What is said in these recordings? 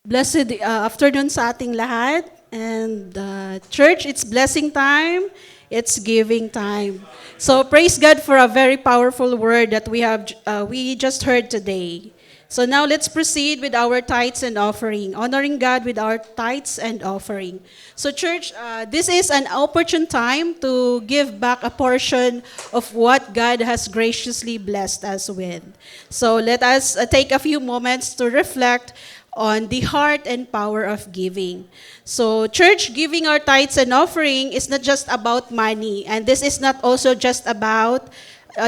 Blessed afternoon sa ating lahat. And church, it's blessing time. It's giving time. So praise God for a very powerful word that we just heard today. So now let's proceed with our tithes and offering, honoring God with our tithes and offering. So church, this is an opportune time to give back a portion of what God has graciously blessed us with. So let us take a few moments to reflect on the heart and power of giving. So church, giving our tithes and offering is not just about money, and this is not also just about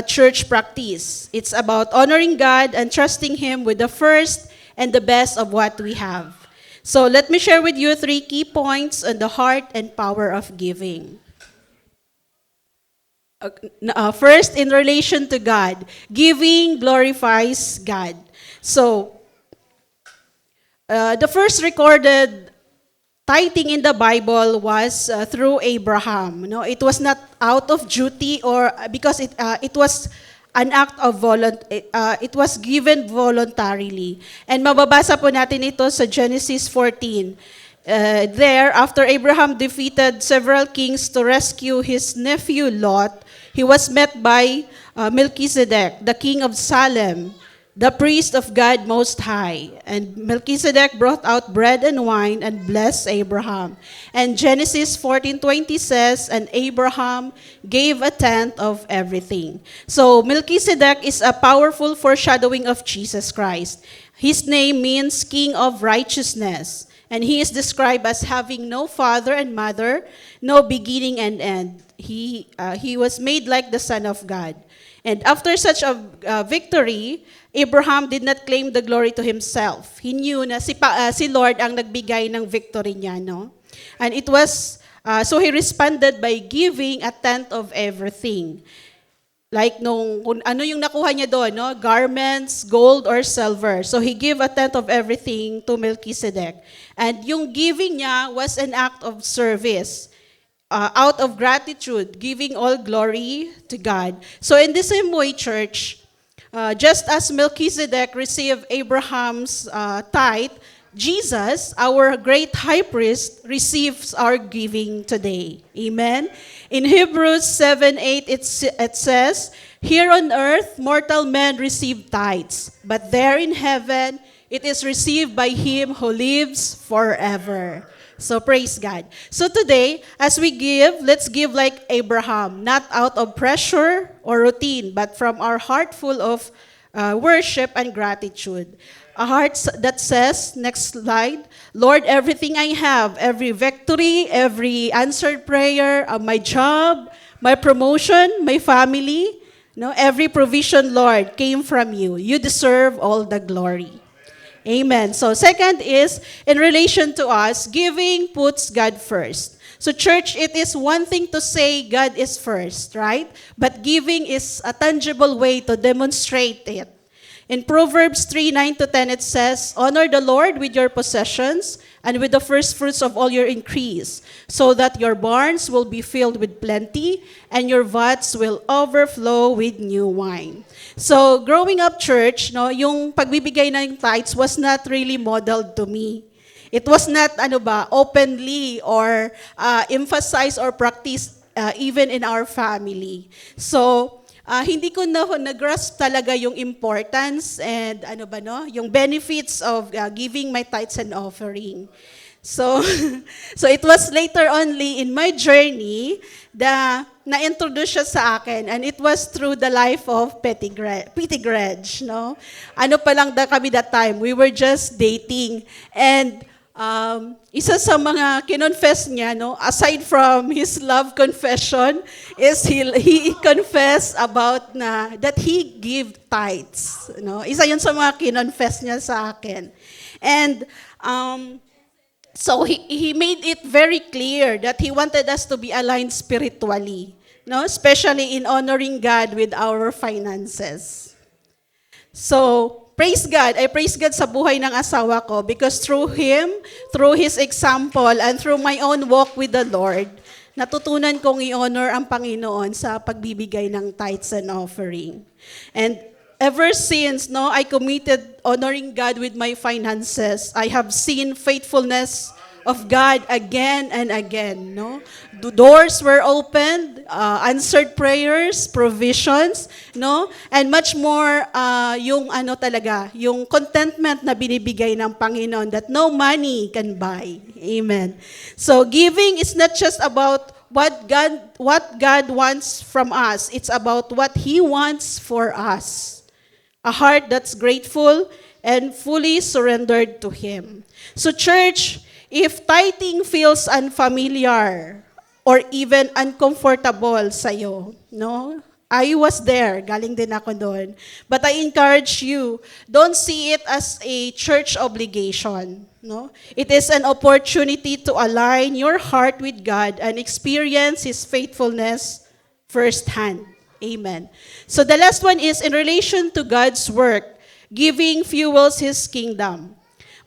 church practice. It's about honoring God and trusting Him with the first and the best of what we have. So let me share with you 3 key points on the heart and power of giving. First, in relation to God, giving glorifies God. So, the first recorded tithing in the Bible was through Abraham. No, it was not out of duty or because it was an act of it was given voluntarily. And mababasa po natin ito sa Genesis 14. There, after Abraham defeated several kings to rescue his nephew Lot, he was met by Melchizedek, the king of Salem, the priest of God Most High. And Melchizedek brought out bread and wine and blessed Abraham. And Genesis 14:20 says, and Abraham gave a tenth of everything. So Melchizedek is a powerful foreshadowing of Jesus Christ. His name means King of Righteousness. And he is described as having no father and mother, no beginning and end. He was made like the Son of God. And after such a victory, Abraham did not claim the glory to himself. He knew na si Lord ang nagbigay ng victory niya, no? And it was, so he responded by giving a tenth of everything. Like kung ano yung nakuha niya doon, no? Garments, gold, or silver. So he gave a tenth of everything to Melchizedek. And yung giving niya was an act of service. Out of gratitude, giving all glory to God. So in the same way, church, just as Melchizedek received Abraham's tithe, Jesus, our great high priest, receives our giving today. Amen? In Hebrews 7:8, it says, here on earth, mortal men receive tithes, but there in heaven, it is received by him who lives forever. So praise God. So today, as we give, let's give like Abraham, not out of pressure or routine, but from our heart full of worship and gratitude. A heart that says, next slide, Lord, everything I have, every victory, every answered prayer, my job, my promotion, my family, every provision, Lord, came from you. You deserve all the glory. Amen. So second is, in relation to us, giving puts God first. So church, it is one thing to say God is first, right? But giving is a tangible way to demonstrate it. In Proverbs 3:9-10, it says, honor the Lord with your possessions and with the first fruits of all your increase, so that your barns will be filled with plenty and your vats will overflow with new wine. So growing up, church, yung pagbibigay ng tithes was not really modeled to me. It was not openly or emphasized or practiced even in our family. So hindi ko na-grasp talaga yung importance and yung benefits of giving my tithes and offering. So, so it was later only in my journey na-introduce siya sa akin, and it was through the life of Petty Greg, no? Ano pa lang kami that time, we were just dating, and isa sa mga kinonfess niya, aside from his love confession, is he confessed about that he give tithes. Isa yun sa mga kinonfess niya sa akin. And so he made it very clear that he wanted us to be aligned spiritually, especially in honoring God with our finances. So, praise God. I praise God sa buhay ng asawa ko because through him, through his example, and through my own walk with the Lord, natutunan kong i-honor ang Panginoon sa pagbibigay ng tithes and offering. And ever since I committed honoring God with my finances, I have seen faithfulness of God again and again. The doors were opened, answered prayers, provisions, and much more yung talaga, yung contentment na binibigay ng Panginoon that no money can buy. Amen. So giving is not just about what God wants from us. It's about what He wants for us. A heart that's grateful and fully surrendered to Him. So church, if tithing feels unfamiliar or even uncomfortable sa'yo, I was there, galing din ako doon. But I encourage you, don't see it as a church obligation. It is an opportunity to align your heart with God and experience His faithfulness firsthand. Amen. So the last one is in relation to God's work, giving fuels His kingdom.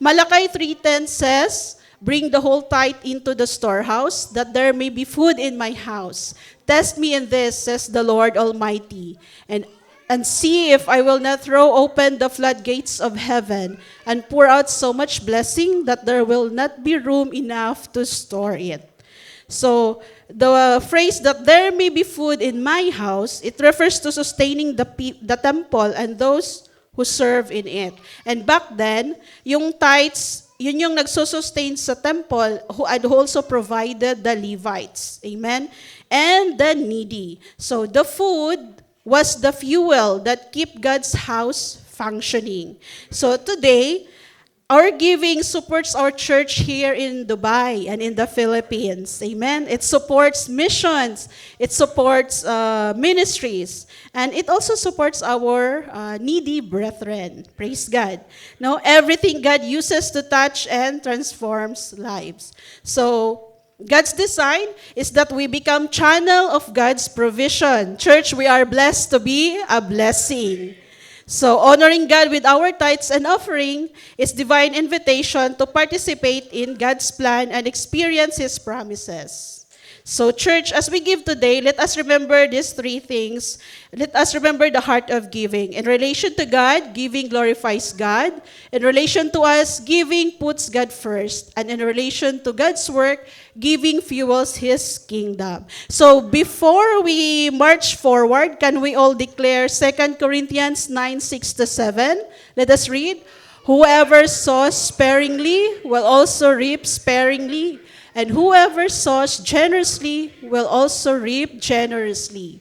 Malachi 3:10 says, "Bring the whole tithe into the storehouse, that there may be food in my house. Test me in this, says the Lord Almighty, and see if I will not throw open the floodgates of heaven and pour out so much blessing that there will not be room enough to store it." So the phrase that there may be food in my house, it refers to sustaining the temple and those who serve in it. And back then, yung tithes, yun yung nagsusustain sa temple who had also provided the Levites. Amen? And the needy. So the food was the fuel that keep God's house functioning. So today, our giving supports our church here in Dubai and in the Philippines. Amen? It supports missions. It supports ministries. And it also supports our needy brethren. Praise God. Everything God uses to touch and transforms lives. So, God's design is that we become channel of God's provision. Church, we are blessed to be a blessing. So, honoring God with our tithes and offering is divine invitation to participate in God's plan and experience His promises. So, church, as we give today, let us remember these three things. Let us remember the heart of giving. In relation to God, giving glorifies God. In relation to us, giving puts God first. And in relation to God's work, giving fuels His kingdom. So, before we march forward, can we all declare 2 Corinthians 9:6-7? Let us read. "Whoever sows sparingly will also reap sparingly. And whoever sows generously will also reap generously.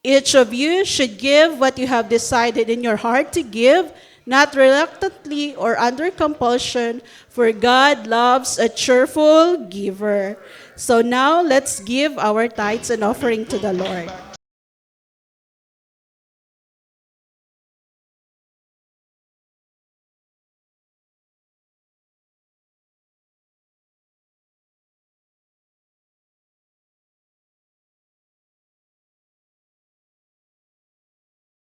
Each of you should give what you have decided in your heart to give, not reluctantly or under compulsion, for God loves a cheerful giver." So now let's give our tithes and offering to the Lord.